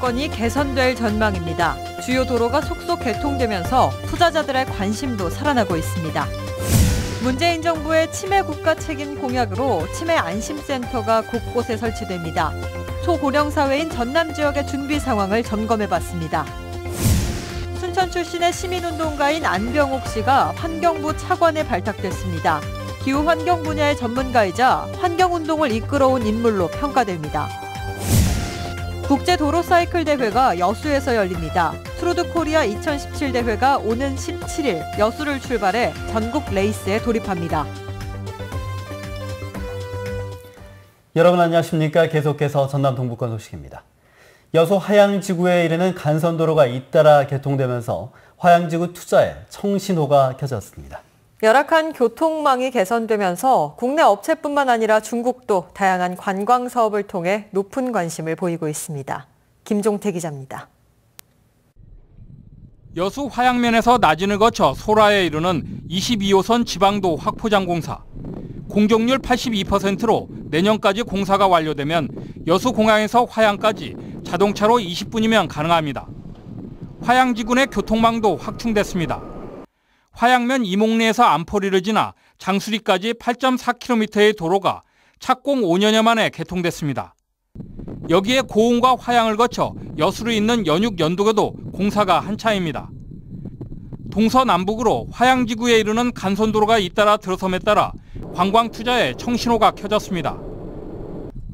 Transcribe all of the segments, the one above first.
여건이 개선될 전망입니다. 주요 도로가 속속 개통되면서 투자자들의 관심도 살아나고 있습니다. 문재인 정부의 치매 국가 책임 공약으로 치매 안심센터가 곳곳에 설치됩니다. 초고령 사회인 전남 지역의 준비 상황을 점검해봤습니다. 순천 출신의 시민운동가인 안병옥 씨가 환경부 차관에 발탁됐습니다. 기후환경 분야의 전문가이자 환경운동을 이끌어온 인물로 평가됩니다. 국제도로사이클 대회가 여수에서 열립니다. 트루드 코리아 2017 대회가 오는 17일 여수를 출발해 전국 레이스에 돌입합니다. 여러분 안녕하십니까? 계속해서 전남 동부권 소식입니다. 여수 화양지구에 이르는 간선도로가 잇따라 개통되면서 화양지구 투자에 청신호가 켜졌습니다. 열악한 교통망이 개선되면서 국내 업체뿐만 아니라 중국도 다양한 관광 사업을 통해 높은 관심을 보이고 있습니다. 김종태 기자입니다. 여수 화양면에서 나진을 거쳐 소라에 이르는 22호선 지방도 확포장 공사. 공정률 82%로 내년까지 공사가 완료되면 여수공항에서 화양까지 자동차로 20분이면 가능합니다. 화양지구 내 교통망도 확충됐습니다. 화양면 이목리에서 안포리를 지나 장수리까지 8.4km의 도로가 착공 5년여 만에 개통됐습니다. 여기에 고흥과 화양을 거쳐 여수로 잇는 연육 연두교도 공사가 한차입니다. 동서남북으로 화양지구에 이르는 간선도로가 잇따라 들어섬에 따라 관광 투자에 청신호가 켜졌습니다.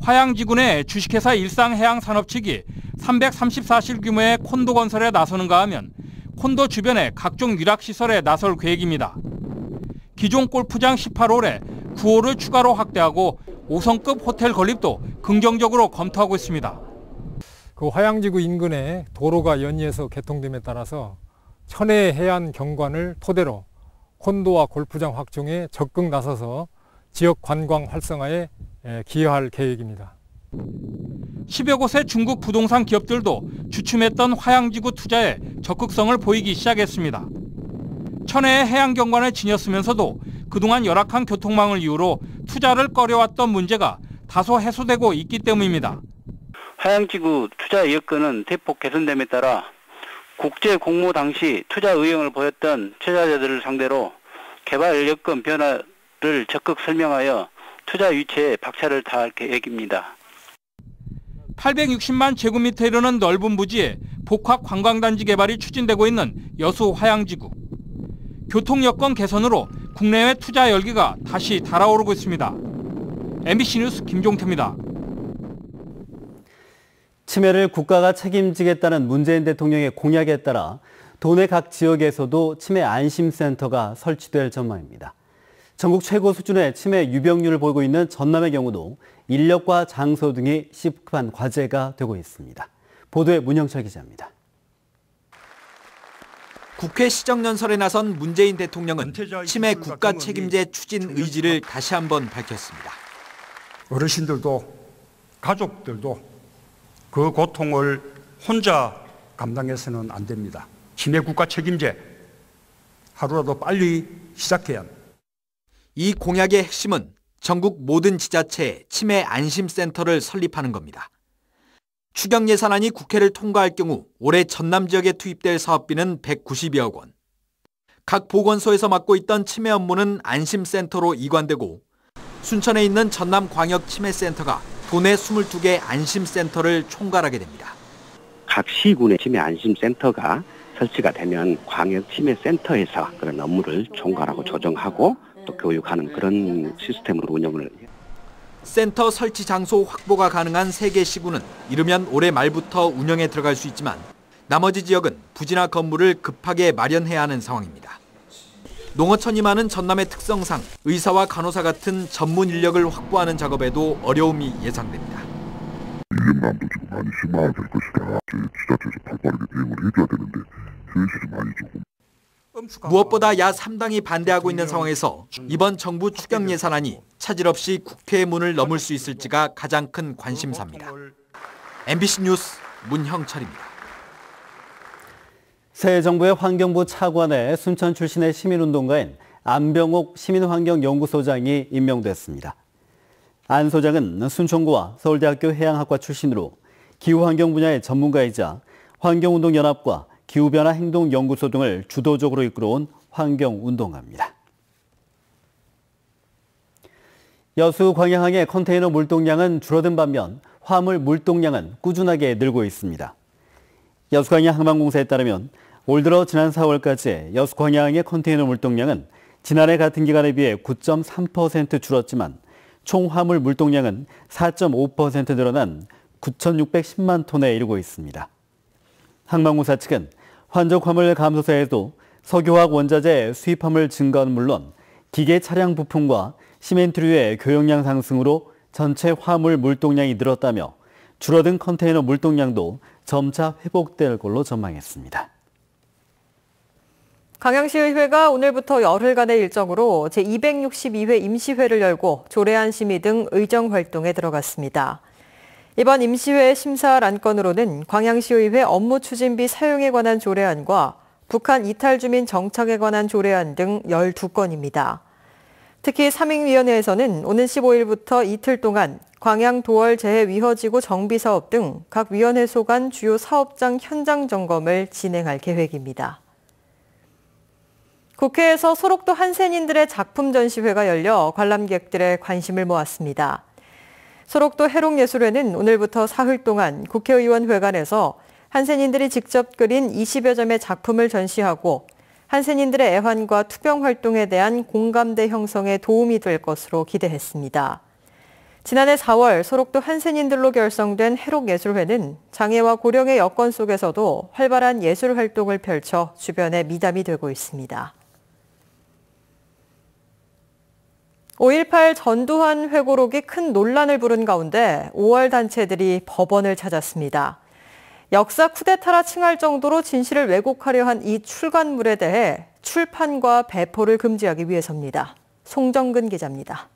화양지구 내 주식회사 일상해양산업 측이 334실 규모의 콘도 건설에 나서는가 하면 콘도 주변에 각종 유락시설에 나설 계획입니다. 기존 골프장 18홀에 9홀을 추가로 확대하고 5성급 호텔 건립도 긍정적으로 검토하고 있습니다. 그 화양지구 인근에 도로가 연이어서 개통됨에 따라서 천혜 해안 경관을 토대로 콘도와 골프장 확충에 적극 나서서 지역 관광 활성화에 기여할 계획입니다. 10여 곳의 중국 부동산 기업들도 주춤했던 화양지구 투자에 적극성을 보이기 시작했습니다. 천혜의 해안 경관을 지녔으면서도 그동안 열악한 교통망을 이유로 투자를 꺼려왔던 문제가 다소 해소되고 있기 때문입니다. 화양지구 투자 여건은 대폭 개선됨에 따라 국제 공모 당시 투자 의향을 보였던 투자자들을 상대로 개발 여건 변화를 적극 설명하여 투자 유치에 박차를 가할 계획입니다. 860만 제곱미터 이르는 넓은 부지에 복합 관광단지 개발이 추진되고 있는 여수 화양지구. 교통 여건 개선으로 국내외 투자 열기가 다시 달아오르고 있습니다. MBC 뉴스 김종태입니다. 치매를 국가가 책임지겠다는 문재인 대통령의 공약에 따라 도내 각 지역에서도 치매 안심센터가 설치될 전망입니다. 전국 최고 수준의 치매 유병률을 보이고 있는 전남의 경우도 인력과 장소 등이 시급한 과제가 되고 있습니다. 보도에 문영철 기자입니다. 국회 시정연설에 나선 문재인 대통령은 치매 국가 책임제 추진 의지를 다시 한번 밝혔습니다. 어르신들도 가족들도 그 고통을 혼자 감당해서는 안 됩니다. 치매 국가 책임제 하루라도 빨리 시작해야 합니다. 이 공약의 핵심은 전국 모든 지자체에 치매 안심센터를 설립하는 겁니다. 추경 예산안이 국회를 통과할 경우 올해 전남 지역에 투입될 사업비는 190여억 원. 각 보건소에서 맡고 있던 치매 업무는 안심센터로 이관되고 순천에 있는 전남광역치매센터가 도내 22개 안심센터를 총괄하게 됩니다. 각 시군의 치매 안심센터가 설치가 되면 광역치매센터에서 그런 업무를 총괄하고 조정하고 또 교육하는 그런 시스템으로 운영을 해요. 센터 설치 장소 확보가 가능한 3개 시군은 이르면 올해 말부터 운영에 들어갈 수 있지만 나머지 지역은 부지나 건물을 급하게 마련해야 하는 상황입니다. 농어촌이 많은 전남의 특성상 의사와 간호사 같은 전문 인력을 확보하는 작업에도 어려움이 예상됩니다. 인력난도 지금 많이 심화될 것이라 지자체에서 발빠르게 대응을 해줘야 되는데 현실이 많이 조금. 무엇보다 야 3당이 반대하고 있는 상황에서 이번 정부 추경 예산안이 차질 없이 국회의 문을 넘을 수 있을지가 가장 큰 관심사입니다. MBC 뉴스 문형철입니다. 새 정부의 환경부 차관에 순천 출신의 시민운동가인 안병옥 시민환경연구소장이 임명됐습니다. 안 소장은 순천구와 서울대학교 해양학과 출신으로 기후환경 분야의 전문가이자 환경운동연합과 기후변화 행동연구소 등을 주도적으로 이끌어온 환경운동가입니다. 여수 광양항의 컨테이너 물동량은 줄어든 반면 화물 물동량은 꾸준하게 늘고 있습니다. 여수광양 항만공사에 따르면 올 들어 지난 4월까지 여수광양항의 컨테이너 물동량은 지난해 같은 기간에 비해 9.3% 줄었지만 총 화물 물동량은 4.5% 늘어난 9,610만 톤에 이르고 있습니다. 항만공사 측은 환적 화물 감소세에도 석유화학 원자재 수입 화물 증가는 물론 기계 차량 부품과 시멘트류의 교역량 상승으로 전체 화물 물동량이 늘었다며 줄어든 컨테이너 물동량도 점차 회복될 걸로 전망했습니다. 광양시의회가 오늘부터 열흘간의 일정으로 제262회 임시회를 열고 조례안 심의 등 의정 활동에 들어갔습니다. 이번 임시회 심사할 안건으로는 광양시의회 업무추진비 사용에 관한 조례안과 북한 이탈 주민 정착에 관한 조례안 등 12건입니다. 특히 상임위원회에서는 오는 15일부터 이틀 동안 광양 도월 재해위허지구 정비사업 등 각 위원회 소관 주요 사업장 현장 점검을 진행할 계획입니다. 국회에서 소록도 한센인들의 작품 전시회가 열려 관람객들의 관심을 모았습니다. 소록도 해록예술회는 오늘부터 사흘 동안 국회의원 회관에서 한센인들이 직접 그린 20여 점의 작품을 전시하고 한센인들의 애환과 투병 활동에 대한 공감대 형성에 도움이 될 것으로 기대했습니다. 지난해 4월 소록도 한센인들로 결성된 해록예술회는 장애와 고령의 여건 속에서도 활발한 예술 활동을 펼쳐 주변에 미담이 되고 있습니다. 5.18 전두환 회고록이 큰 논란을 부른 가운데 5월 단체들이 법원을 찾았습니다. 역사 쿠데타라 칭할 정도로 진실을 왜곡하려 한 이 출간물에 대해 출판과 배포를 금지하기 위해서입니다. 송정근 기자입니다.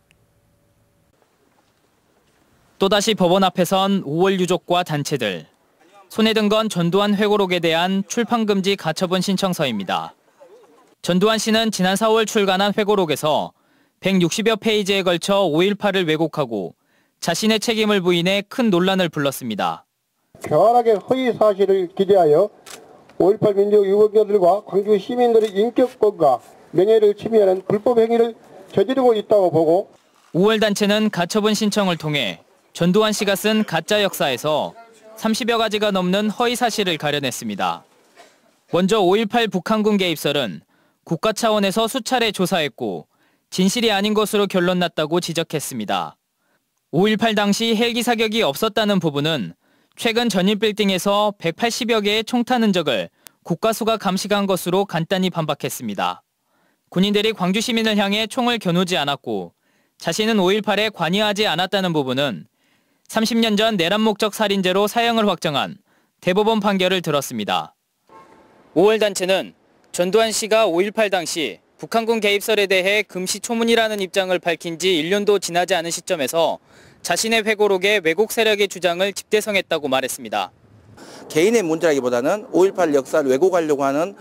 또다시 법원 앞에 선 5월 유족과 단체들. 손에 든 건 전두환 회고록에 대한 출판 금지 가처분 신청서입니다. 전두환 씨는 지난 4월 출간한 회고록에서 160여 페이지에 걸쳐 5.18을 왜곡하고 자신의 책임을 부인해 큰 논란을 불렀습니다. 교활하게 허위 사실을 기대하여 5.18 민족 유공자들과 광주 시민들의 인격권과 명예를 침해하는 불법 행위를 저지르고 있다고 보고 5월 단체는 가처분 신청을 통해 전두환 씨가 쓴 가짜 역사에서 30여 가지가 넘는 허위 사실을 가려냈습니다. 먼저 5.18 북한군 개입설은 국가 차원에서 수차례 조사했고 진실이 아닌 것으로 결론 났다고 지적했습니다. 5.18 당시 헬기 사격이 없었다는 부분은 최근 전입 빌딩에서 180여 개의 총탄 흔적을 국가수가 감식한 것으로 간단히 반박했습니다. 군인들이 광주 시민을 향해 총을 겨누지 않았고 자신은 5.18에 관여하지 않았다는 부분은 30년 전 내란 목적 살인죄로 사형을 확정한 대법원 판결을 들었습니다. 5월 단체는 전두환 씨가 5.18 당시 북한군 개입설에 대해 금시초문이라는 입장을 밝힌 지 1년도 지나지 않은 시점에서 자신의 회고록에 왜곡 세력의 주장을 집대성했다고 말했습니다. 개인의 문제라기보다는 5.18 역사를 왜곡하려고 하는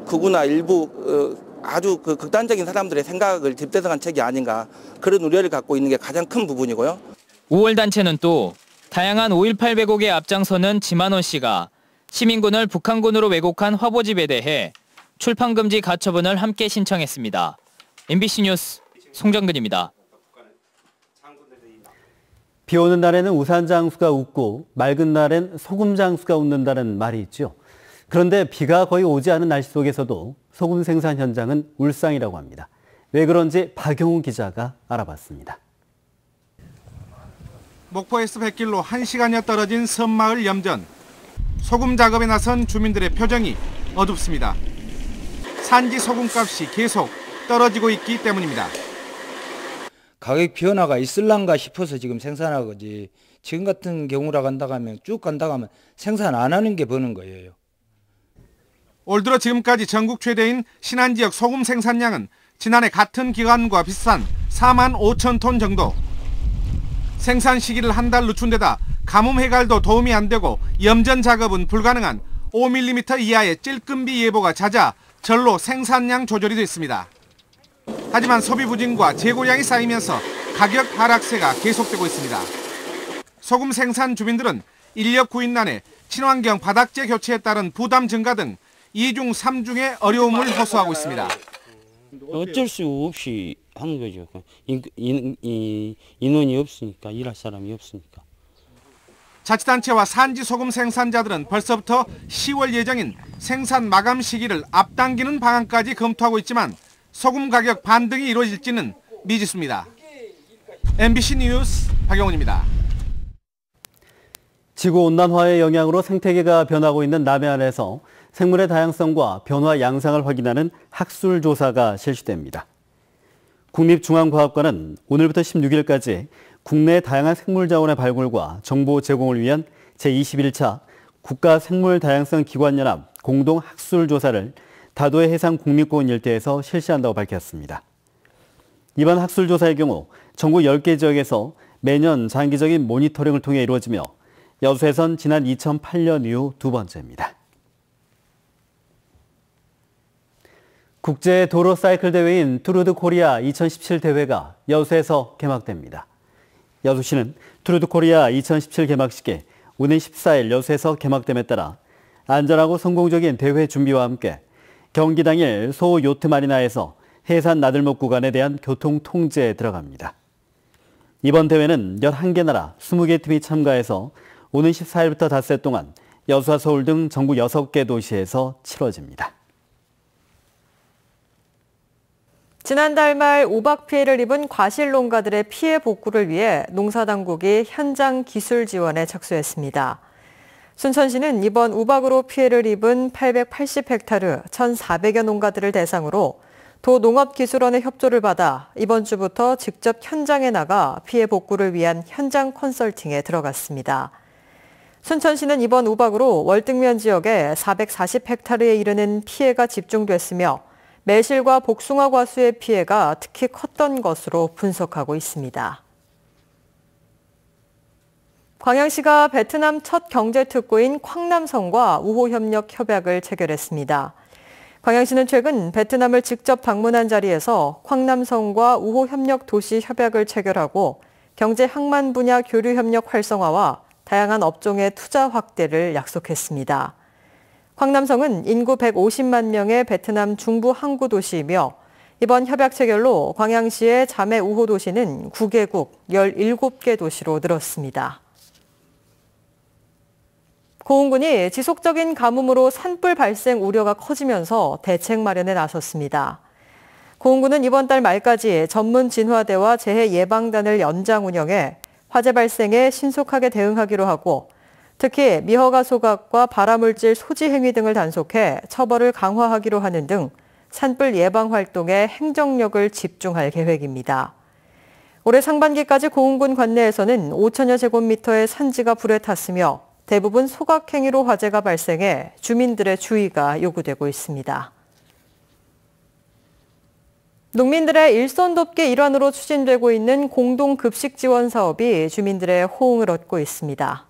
극우나 일부 아주 극단적인 사람들의 생각을 집대성한 책이 아닌가, 그런 우려를 갖고 있는 게 가장 큰 부분이고요. 5월 단체는 또 다양한 5.18 왜곡에 앞장서는 지만원 씨가 시민군을 북한군으로 왜곡한 화보집에 대해 출판금지 가처분을 함께 신청했습니다. MBC 뉴스 송정근입니다. 비 오는 날에는 우산 장수가 웃고 맑은 날엔 소금 장수가 웃는다는 말이 있죠. 그런데 비가 거의 오지 않은 날씨 속에서도 소금 생산 현장은 울상이라고 합니다. 왜 그런지 박용훈 기자가 알아봤습니다. 목포에서 100km 1시간여 떨어진 섬마을 염전. 소금 작업에 나선 주민들의 표정이 어둡습니다. 산지 소금값이 계속 떨어지고 있기 때문입니다. 가격 변화가 있을란가 싶어서 지금 생산하는 거지. 지금 같은 경우라 간다고 하면 쭉 간다고 하면 생산 안 하는 게 버는 거예요. 올 들어 지금까지 전국 최대인 신안 지역 소금 생산량은 지난해 같은 기간과 비슷한 4만 5천 톤 정도. 생산 시기를 한 달 늦춘 데다 가뭄 해갈도 도움이 안 되고 염전 작업은 불가능한 5mm 이하의 찔끔비 예보가 잦아 절로 생산량 조절이 됐습니다. 하지만 소비 부진과 재고량이 쌓이면서 가격 하락세가 계속되고 있습니다. 소금 생산 주민들은 인력 구인난에 친환경 바닥재 교체에 따른 부담 증가 등 2중 3중의 어려움을 호소하고 있습니다. 어쩔 수 없이 하는 거죠. 인원이 없으니까, 일할 사람이 없으니까. 자치단체와 산지 소금 생산자들은 벌써부터 10월 예정인 생산 마감 시기를 앞당기는 방안까지 검토하고 있지만 소금 가격 반등이 이루어질지는 미지수입니다. MBC 뉴스 박영훈입니다. 지구온난화의 영향으로 생태계가 변하고 있는 남해안에서 생물의 다양성과 변화 양상을 확인하는 학술조사가 실시됩니다. 국립중앙과학관은 오늘부터 16일까지 국내 다양한 생물자원의 발굴과 정보 제공을 위한 제21차 국가생물다양성기관연합 공동학술조사를 다도해 해상 국립공원 일대에서 실시한다고 밝혔습니다. 이번 학술조사의 경우 전국 10개 지역에서 매년 장기적인 모니터링을 통해 이루어지며 여수에선 지난 2008년 이후 두 번째입니다. 국제 도로 사이클 대회인 투르드 코리아 2017 대회가 여수에서 개막됩니다. 여수시는 투르드 코리아 2017 개막식에 오는 14일 여수에서 개막됨에 따라 안전하고 성공적인 대회 준비와 함께 경기 당일 소 요트 마리나에서 해산 나들목 구간에 대한 교통 통제에 들어갑니다. 이번 대회는 11개 나라 20개 팀이 참가해서 오는 14일부터 닷새 동안 여수와 서울 등 전국 6개 도시에서 치러집니다. 지난달 말 우박 피해를 입은 과실 농가들의 피해 복구를 위해 농사당국이 현장 기술 지원에 착수했습니다. 순천시는 이번 우박으로 피해를 입은 880헥타르 1,400여 농가들을 대상으로 도농업기술원의 협조를 받아 이번 주부터 직접 현장에 나가 피해 복구를 위한 현장 컨설팅에 들어갔습니다. 순천시는 이번 우박으로 월등면 지역에 440헥타르에 이르는 피해가 집중됐으며 매실과 복숭아 과수의 피해가 특히 컸던 것으로 분석하고 있습니다. 광양시가 베트남 첫 경제특구인 쾅남성과 우호협력 협약을 체결했습니다. 광양시는 최근 베트남을 직접 방문한 자리에서 쾅남성과 우호협력 도시 협약을 체결하고 경제 항만 분야 교류 협력 활성화와 다양한 업종의 투자 확대를 약속했습니다. 쾅남성은 인구 150만 명의 베트남 중부 항구 도시이며 이번 협약 체결로 광양시의 자매 우호 도시는 9개국 17개 도시로 늘었습니다. 고흥군이 지속적인 가뭄으로 산불 발생 우려가 커지면서 대책 마련에 나섰습니다. 고흥군은 이번 달 말까지 전문 진화대와 재해 예방단을 연장 운영해 화재 발생에 신속하게 대응하기로 하고 특히 미허가 소각과 발화물질 소지 행위 등을 단속해 처벌을 강화하기로 하는 등 산불 예방 활동에 행정력을 집중할 계획입니다. 올해 상반기까지 고흥군 관내에서는 5천여 제곱미터의 산지가 불에 탔으며 대부분 소각 행위로 화재가 발생해 주민들의 주의가 요구되고 있습니다. 농민들의 일손 돕기 일환으로 추진되고 있는 공동급식 지원 사업이 주민들의 호응을 얻고 있습니다.